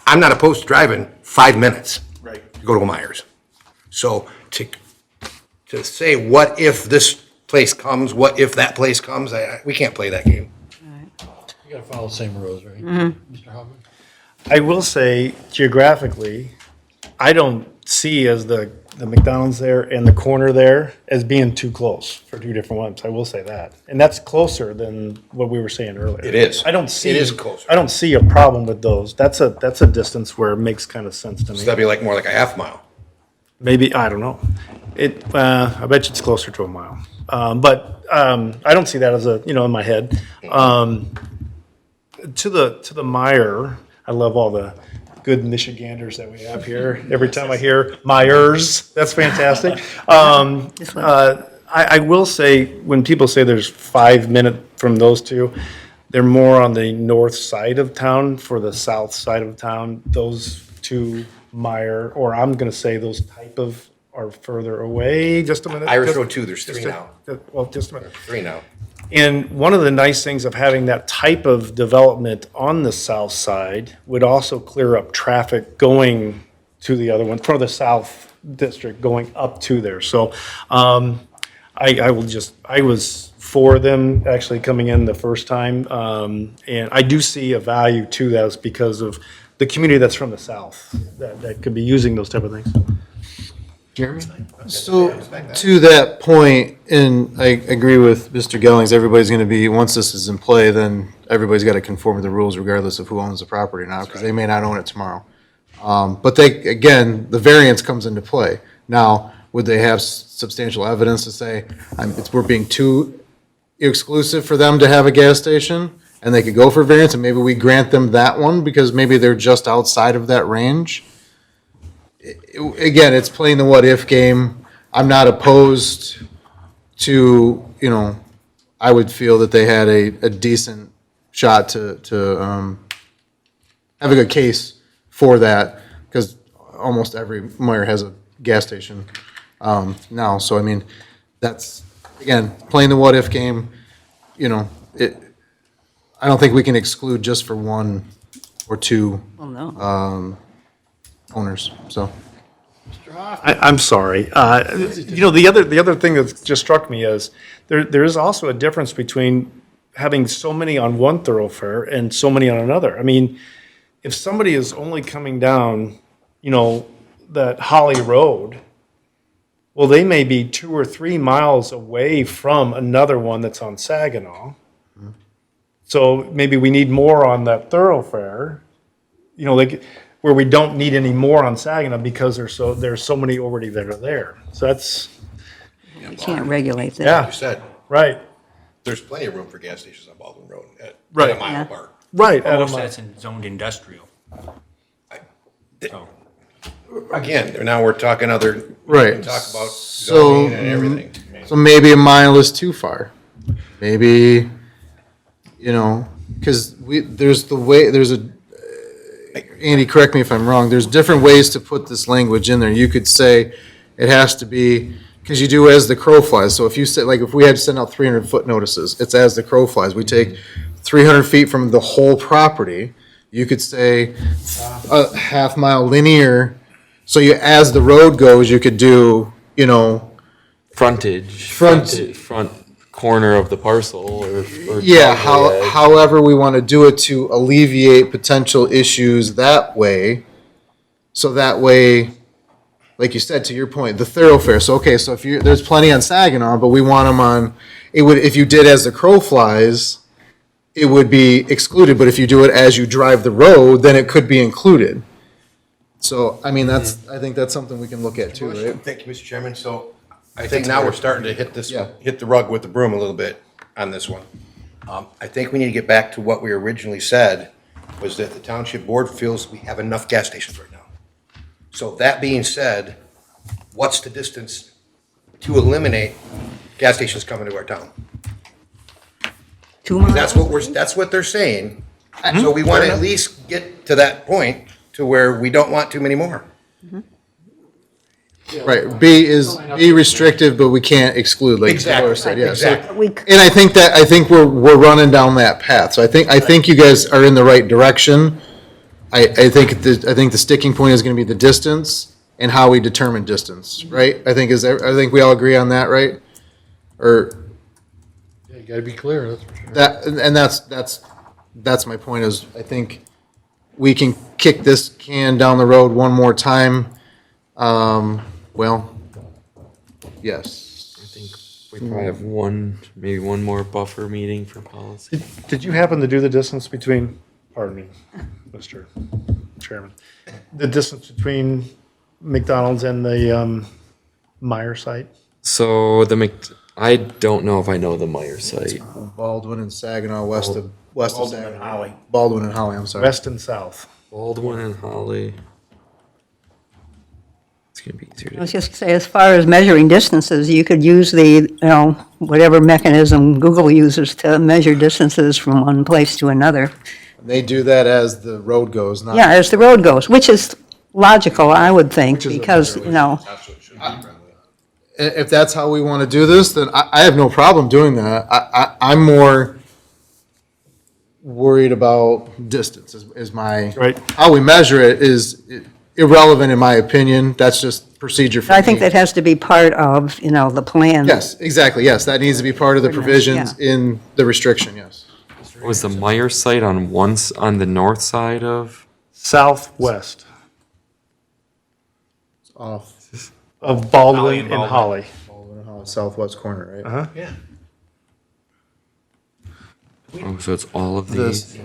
I'm not opposed to driving 5 minutes to go to a Myers. So to say, what if this place comes, what if that place comes, we can't play that game. You gotta follow the same rules, right? Mr. Hoffman? I will say geographically, I don't see as the McDonald's there and the corner there as being too close for 2 different ones. I will say that. And that's closer than what we were saying earlier. It is. I don't see. It is closer. I don't see a problem with those. That's a distance where it makes kind of sense to me. So that'd be more like a half mile. Maybe, I don't know. I bet you it's closer to a mile. But I don't see that as in my head. To the Meyer, I love all the good Michiganders that we have here. Every time I hear Myers, that's fantastic. I will say, when people say there's 5 minutes from those two, they're more on the north side of town. For the south side of town, those 2 Meyer, or I'm going to say those type of, are further away. Just a minute. Irish Just- Road 2, there's 3 just a- now. Well, just a minute. 3 now. And one of the nice things of having that type of development on the south side would also clear up traffic going to the other one, for the south district going up to there. So I was for them actually coming in the first time. And I do see a value to those because of the community that's from the south that could be using those type of things. Jeremy? So, to that point, and I agree with Mr. Gellings, everybody's gonna be, once this is in play, then everybody's gotta conform to the rules regardless of who owns the property now, because they may not own it tomorrow. But again, the variance comes into play. Now, would they have substantial evidence to say, we're being too exclusive for them to have a gas station? And they could go for variance, and maybe we grant them that one, because maybe they're just outside of that range? Again, it's playing the what-if game. I'm not opposed to, I would feel that they had a decent shot to have a good case for that, because almost every Meyer has a gas station now. So, I mean, that's, again, playing the what-if game. I don't think we can exclude just for 1 or 2 Well, no. owners, so. I'm sorry. The other thing that just struck me is there is also a difference between having so many on one thoroughfare and so many on another. I mean, if somebody is only coming down, that Holly Road, well, they may be 2 or 3 miles away from another one that's on Saginaw. So maybe we need more on that thoroughfare, where we don't need any more on Saginaw because there's so many already that are there. So that's, You can't regulate that. yeah, You said, right, there's plenty of room for gas stations on Baldwin Road at Right. a mile Yeah. apart. right. Most Adam, of that's in zoned industrial. So, Again, now we're talking other, we Right. can talk about So, zoning and everything. So maybe a mile is too far. Maybe, because Andy, correct me if I'm wrong, there's different ways to put this language in there. You could say it has to be, because you do as the crow flies. So if you said, if we had to send out 300-foot notices, it's as the crow flies. We take 300 feet from the whole property. You could say a half-mile linear. So as the road goes, you could do, Frontage. Front- Front corner of the parcel or. yeah, driveway edge. however we want to do it to alleviate potential issues that way. So that way, like you said, to your point, the thoroughfare. So, okay, so if there's plenty on Saginaw, but we want them on, it would, if you did as the crow flies, it would be excluded, but if you do it as you drive the road, then it could be included. So, I mean, I think that's something we can look at too, right? Thank you, Mr. Chairman. So I think now we're starting to hit this, Yeah. hit the rug with the broom a little bit on this one. I think we need to get back to what we originally said, was that the township board feels we have enough gas stations right now. So that being said, what's the distance to eliminate gas stations coming to our town? 2 miles? That's what they're saying. So we want to at least get to that point to where we don't want too many more. Right, be restrictive, but we can't exclude, like Exactly, Laura said, yeah. So- exactly. We, And I think we're running down that path. So I think you guys are in the right direction. I think the sticking point is gonna be the distance and how we determine distance, right? I think we all agree on that, right? Or Yeah, you gotta be clear, that's for sure. that, and that's my point is, I think we can kick this can down the road one more time. Well, yes. I think we probably have maybe one more buffer meeting for policy. Did you happen to do the distance between, pardon me, Mr. Chairman, the distance between McDonald's and the Meyer site? So I don't know if I know the Meyer site. Baldwin and Saginaw, west of Saginaw. Holly. Baldwin and Holly, I'm sorry. West and south. Baldwin and Holly. It's gonna be easier I was to. just say, as far as measuring distances, you could use whatever mechanism Google uses to measure distances from one place to another. They do that as the road goes, not. Yeah, as the road goes, which is logical, I would think, Which is a because, better If that's how we want to do this, then I have no problem doing that. I'm more worried about distance is my. Right. How we measure it is irrelevant in my opinion. That's just procedure for me. I think that has to be part of, the plan. Yes, exactly, yes. That needs to be part of the provisions in the restriction, yes. Was the Meyer site on on the north side of? Southwest Off of Baldwin and Holly. southwest corner, right? Uh-huh. Yeah. Oh, so it's all of This, these?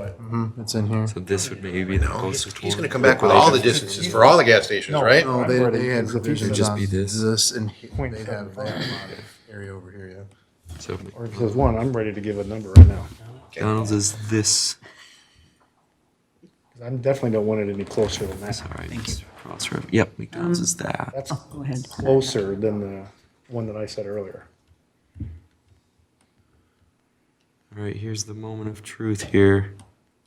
it's in here. So this would maybe be the closest one? He's gonna come back with all the distances for all the gas stations, right? No, they had provisions just on be this. this and they have that amount of area over here, yeah. So Or if there's one, I'm ready to give a number right now. McDonald's is this. I definitely don't want it any closer than that. All right. Crossroad. Yep, McDonald's is that. That's Go ahead. closer than the one that I said earlier. All right, here's the moment of truth here.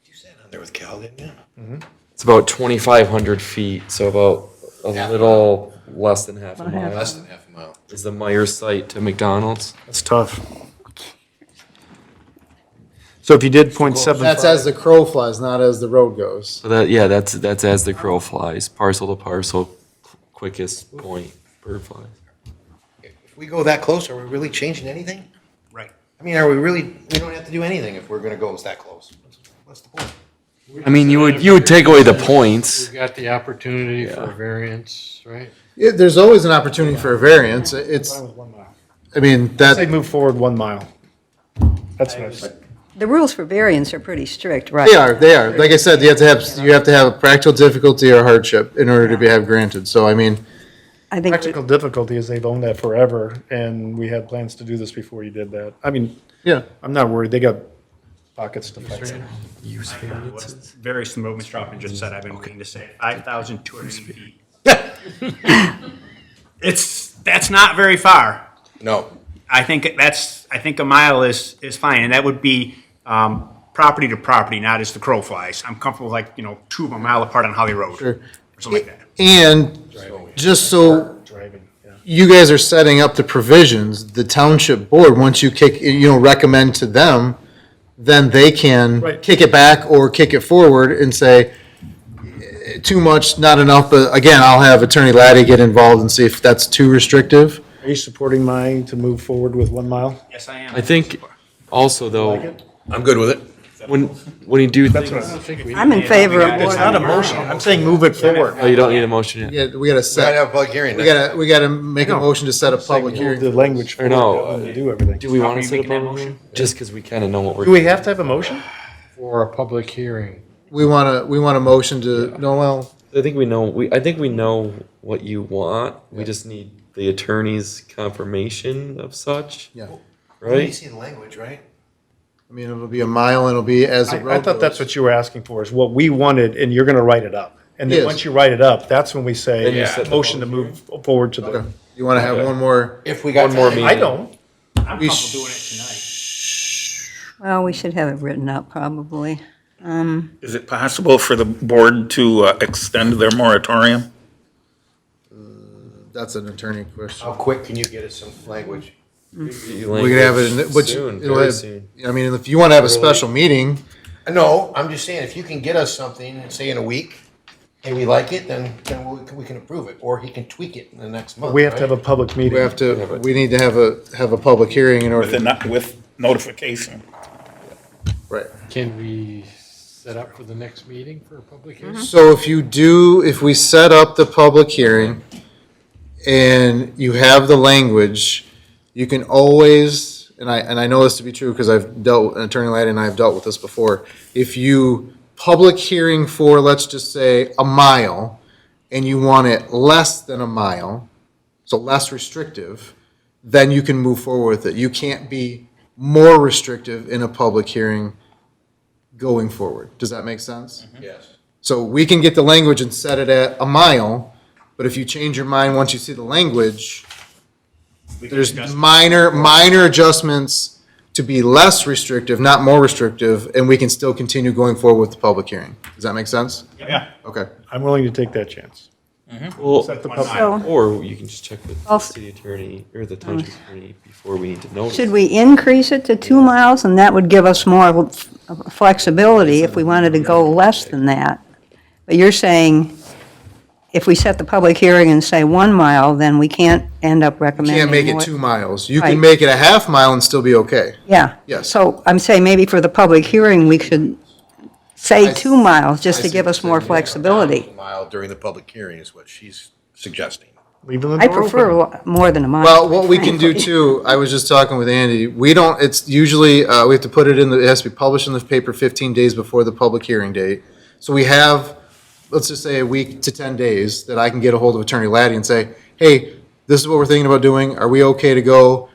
You sat on there with Cal, didn't you? It's about 2,500 feet, so about a little less than half a About half. mile. Less than half a mile. Is the Meyer site to McDonald's? That's tough. So if you did .75. That's as the crow flies, not as the road goes. So that's as the crow flies, parcel to parcel, quickest point, bird flies. If we go that close, are we really changing anything? Right. I mean, we don't have to do anything if we're gonna go that close. What's the point? I mean, you would take away the points. We've got the opportunity for a variance, right? There's always an opportunity for a variance. It's, Mine was 1 mile. I mean, They that, move forward 1 mile. That's what I said. The rules for variance are pretty strict, right? they are. Like I said, you have to have a practical difficulty or hardship in order to have granted. So, I mean, I think, Practical difficulty is they've owned that forever, and we had plans to do this before you did that. I mean, yeah. I'm not worried, they got pockets to fight. Use variances. Very similar to what Mr. Hoffman just said, I've been waiting to say, 5,200 feet. That's not very far. No. I think a mile is fine, and that would be property to property, not as the crow flies. I'm comfortable with 2 of them a mile apart on Holly Road. Sure. Or something like that. And just so Driving, yeah. you guys are setting up the provisions, the township board, once you recommend to them, then they can Right. kick it back or kick it forward and say, too much, not enough, but again, I'll have Attorney Laddie get involved and see if that's too restrictive. Are you supporting mine to move forward with 1 mile? Yes, I am. I think also though, I'm good with it. when you do things, I'm in favor of It's not a more. motion. I'm saying move it forward. oh, you don't need a motion yet? Yeah, we gotta We gotta set, have a public hearing. we gotta make a motion to set a public Move hearing. the language Or forward no, to do everything. Do we want to you set a making that public motion? hearing? Just because we kind of know what we're. Do we have to have a motion? For a public hearing. We want a motion to, no, well, I think we know, I think we know what you want. We just need the attorney's confirmation of such, yeah. You right? see the language, right? I mean, it'll be a mile and it'll be as the I road thought that's goes. what you were asking for, is what we wanted, and you're gonna write it up. And then Yes. once you write it up, that's when we Then you say, set the motion to move forward to the, Okay. You wanna have one more, If we got One more time. meeting. I don't. I'm We comfortable doing it tonight. Well, we should have it written up, probably. Is it possible for the board to extend their moratorium? that's an attorney question. How quick can you get us some language? We could have it, in which, Soon, it'll very have, soon. I mean, if you wanna have a special meeting, No, I'm just saying, if you can get us something, say in a week, and we like it, then we can approve it, or he can tweak it in the next month. We have to have a right? public meeting. we have to, we need to have a public hearing in order. With notification? Right. Can we set up for the next meeting for a public hearing? So if we set up the public hearing and you have the language, you can always, and I know this to be true because Attorney Laddie and I have dealt with this before. If you public hearing for, let's just say, a mile, and you want it less than a mile, so less restrictive, then you can move forward with it. You can't be more restrictive in a public hearing going forward. Does that make sense? Yes. So we can get the language and set it at a mile, but if you change your mind once you see the language, there's minor adjustments to be less restrictive, not more restrictive, and we can still continue going forward with the public hearing. Does that make sense? Yeah. Okay. I'm willing to take that chance. Well, Set the One public, mile. So, or you can just check with the Also- city attorney or the township attorney before we need to notice. should we increase it to 2 miles, and that would give us more flexibility if we wanted to go less than that? But you're saying, if we set the public hearing and say 1 mile, then we can't end up You recommending can't make it more- 2 miles. You Right. can make it a half mile and still be okay. Yeah. Yes. So I'm saying maybe for the public hearing, we should say 2 miles, just I to see give what us you're more saying. flexibility. A mile during the public hearing is what she's suggesting. leaving the I door prefer open. more than a mile. Well, what we can do too, I was just talking with Andy, it's usually, we have to put it it has to be published in the paper 15 days before the public hearing date. So we have, let's just say a week to 10 days that I can get a hold of Attorney Laddie and say, hey, this is what we're thinking about doing. Are we okay to go?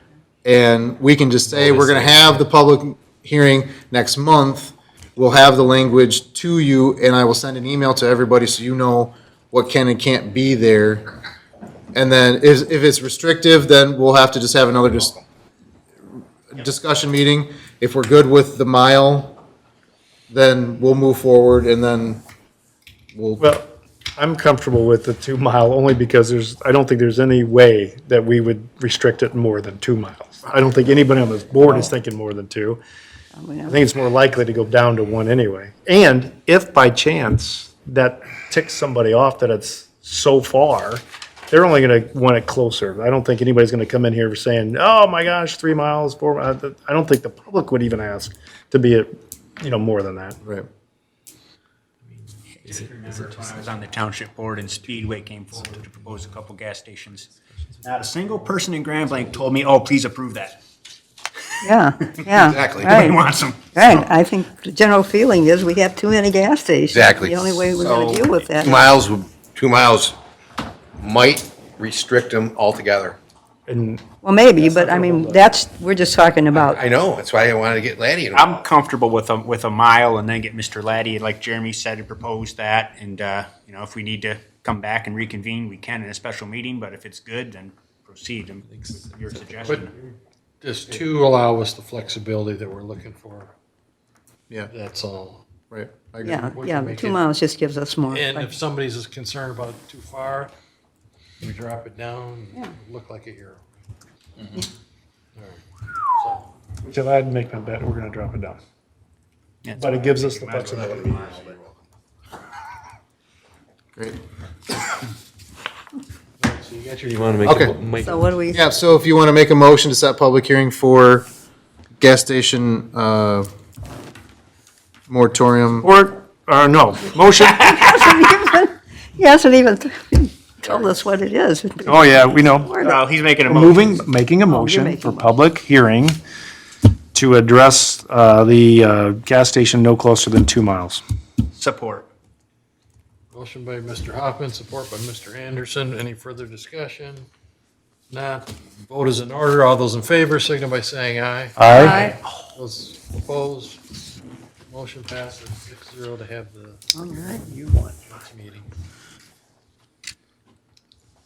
And we can just say, we're gonna have the public hearing next month. We'll have the language to you and I will send an email to everybody so you know what can and can't be there. And then if it's restrictive, then we'll have to just have another discussion meeting. If we're good with the mile, then we'll move forward and then we'll, Well, I'm comfortable with the 2 mile only because I don't think there's any way that we would restrict it more than 2 miles. I don't think anybody on this board is thinking more than 2. I think it's more likely to go down to 1 anyway. And if by chance that ticks somebody off that it's so far, they're only gonna want it closer. I don't think anybody's gonna come in here saying, oh my gosh, 3 miles, 4 miles. I don't think the public would even ask to be more than that. right. Remember when I was on the township board and Speedway came forward to propose a couple gas stations. Not a single person in Grand Blanc told me, oh, please approve that. Yeah, yeah. Exactly. Nobody Right, wants them. right. I think the general feeling is we have too many gas stations. Exactly. The only way we're gonna So, deal with that. 2 miles might restrict them altogether. And Well, maybe, but I mean, we're just talking about, I know, that's why I wanted to get Laddie involved. I'm comfortable with a mile and then get Mr. Laddie, like Jeremy said, to propose that. And, if we need to come back and reconvene, we can in a special meeting, but if it's good, then proceed and with your But suggestion. does 2 allow us the flexibility that we're looking for? Yeah, That's all. right. I agree. yeah, We yeah, can the make 2 it- miles just gives us more. And if somebody's is concerned about it too far, we drop it down, look like a hero. which if I had to make my bet, we're gonna drop it down. Yeah, But it gives us the flexibility. Great. So you got your, you want to make Okay. make So what do we, Yeah, so if you want to make a motion to set public hearing for gas station, moratorium. No, motion. He hasn't even told us what it is. Oh, yeah, we know. Well, he's making a motion. Making a you're motion making for a motion. public hearing to address the gas station no closer than 2 miles. Support. Motion by Mr. Hoffman, support by Mr. Anderson. Any further discussion? Not. Vote is in order. All those in favor, signal by saying aye. Aye. Those opposed, motion passes 6-0 to have the All right. next meeting.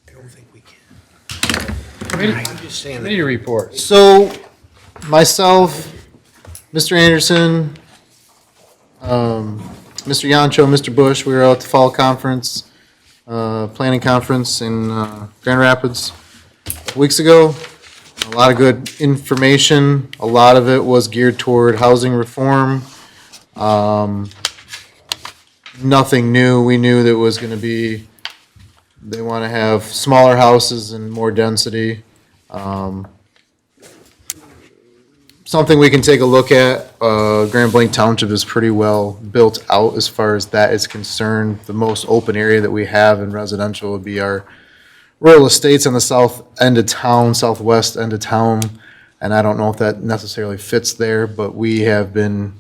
I don't think we can. I'm just saying that. Committee reports. So, myself, Mr. Anderson, Mr. Yancho, Mr. Bush, we were out at the fall conference, planning conference in Grand Rapids a couple weeks ago. A lot of good information. A lot of it was geared toward housing reform. Nothing new. We knew that it was going to be, they want to have smaller houses and more density. Something we can take a look at. Grand Blanc Township is pretty well built out as far as that is concerned. The most open area that we have in residential would be our rural estates on the south end of town, southwest end of town. And I don't know if that necessarily fits there, but we have been,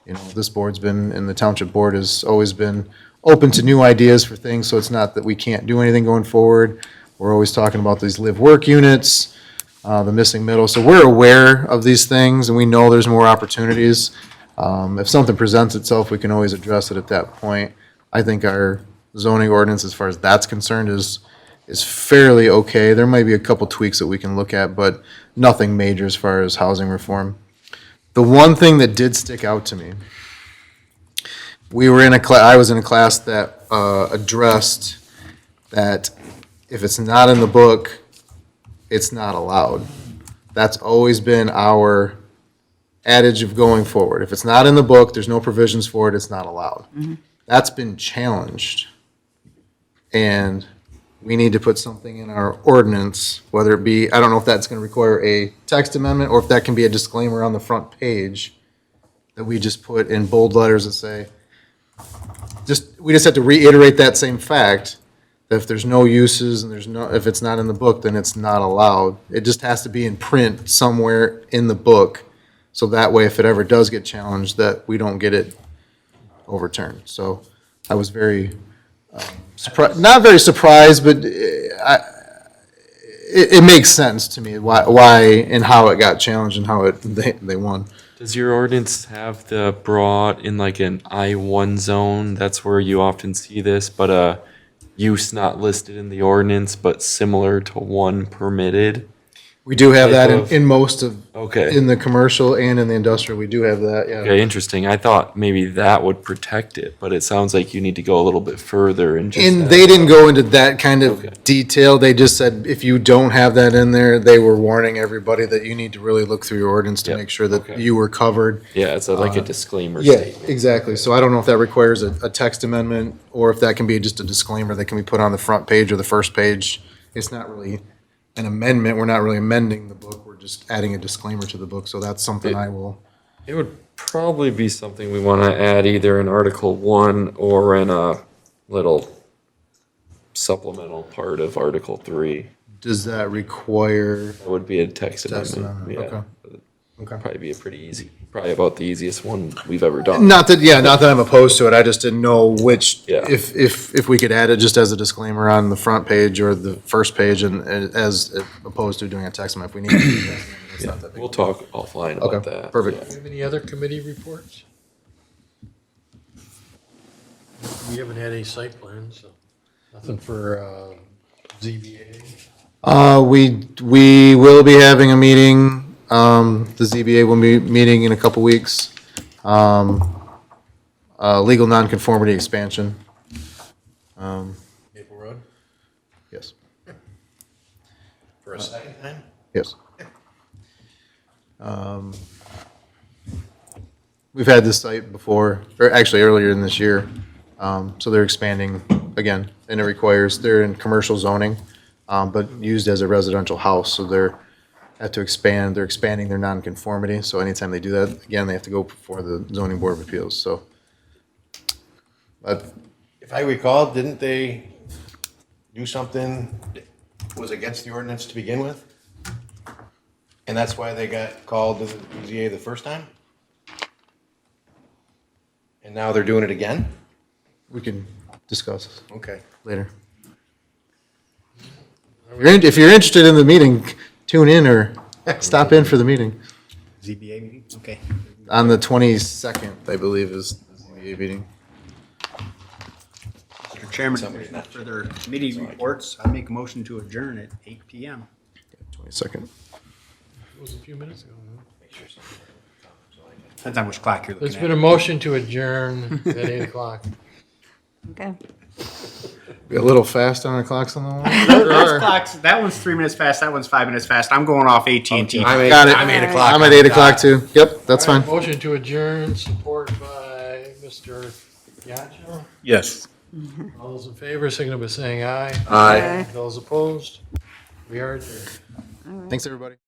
this board's been, and the township board has always been open to new ideas for things, so it's not that we can't do anything going forward. We're always talking about these live-work units, the missing middle, so we're aware of these things, and we know there's more opportunities. If something presents itself, we can always address it at that point. I think our zoning ordinance, as far as that's concerned, is fairly okay. There might be a couple tweaks that we can look at, but nothing major as far as housing reform. The one thing that did stick out to me, I was in a class that addressed that if it's not in the book, it's not allowed. That's always been our adage of going forward. If it's not in the book, there's no provisions for it, it's not allowed. That's been challenged. And we need to put something in our ordinance, whether it be, I don't know if that's going to require a text amendment or if that can be a disclaimer on the front page that we just put in bold letters that say, we just have to reiterate that same fact, that if there's no uses and if it's not in the book, then it's not allowed. It just has to be in print somewhere in the book, so that way if it ever does get challenged, that we don't get it overturned. So I was very, not very surprised, but it makes sense to me why and how it got challenged and how they won. Does your ordinance have the broad in like an I-1 zone? That's where you often see this, but a use not listed in the ordinance, but similar to one permitted? We do have that Type of- in most of, Okay. in the commercial and in the industrial, we do have that, yeah. Okay, interesting. I thought maybe that would protect it, but it sounds like you need to go a little bit further and just. And have- they didn't go into that kind Okay. of detail. They just said, if you don't have that in there, they were warning everybody that you need to really look through your ordinance to Yep. make sure that Okay. you were covered. Yeah, it's like a disclaimer Yeah, statement. exactly. So I don't know if that requires a text amendment or if that can be just a disclaimer that can be put on the front page or the first page. It's not really an amendment. We're not really amending the book. We're just adding a disclaimer to the book. So that's something I will. It would probably be something we want to add either in Article 1 or in a little supplemental part of Article 3. Does that require? That would be a text Text amendment. amendment, Yeah. okay. Probably be a pretty easy, probably about the easiest one we've ever done. Not that I'm opposed to it, I just didn't know which, Yeah. if we could add it just as a disclaimer on the front page or the first page and as opposed to doing a text amendment, if we need to do that. It's Yeah, not that big. we'll talk offline about Okay, that. perfect. Yeah. Do you have any other committee reports? We haven't had any site plans, so nothing for ZBA. We will be having a meeting, the ZBA will be meeting in a couple weeks. Legal nonconformity expansion, Maple Road yes, for a second time? yes. We've had this site before, or actually earlier in this year, so they're expanding again, and it requires, they're in commercial zoning, but used as a residential house, so they're expanding their nonconformity, so anytime they do that, again, they have to go before the zoning board of appeals, so But If I recall, didn't they do something that was against the ordinance to begin with? And that's why they got called to the BZA the first time? And now they're doing it again? we can discuss Okay. later. If you're interested in the meeting, tune in or stop in for the meeting. ZBA meeting? Okay. On the 22nd, I believe, is the ZBA meeting. Mr. Chairman, for their committee reports, I make a motion to adjourn at 8 PM. 22nd. It was a few minutes ago. no? Depends on which clock you're There's looking been at. a motion to adjourn at 8 o'clock. Okay. Be a little fast on our clocks on the wall. Those clocks, that one's 3 minutes fast, that one's 5 minutes fast. I'm going off AT&T. Got it. I'm 8 o'clock. I'm at 8 o'clock too. Yep, that's All right, fine. Motion to adjourn, support by Mr. Yacho. Yes. All those in favor, signal by saying aye. Aye. Those opposed, we are adjourned. Thanks, everybody.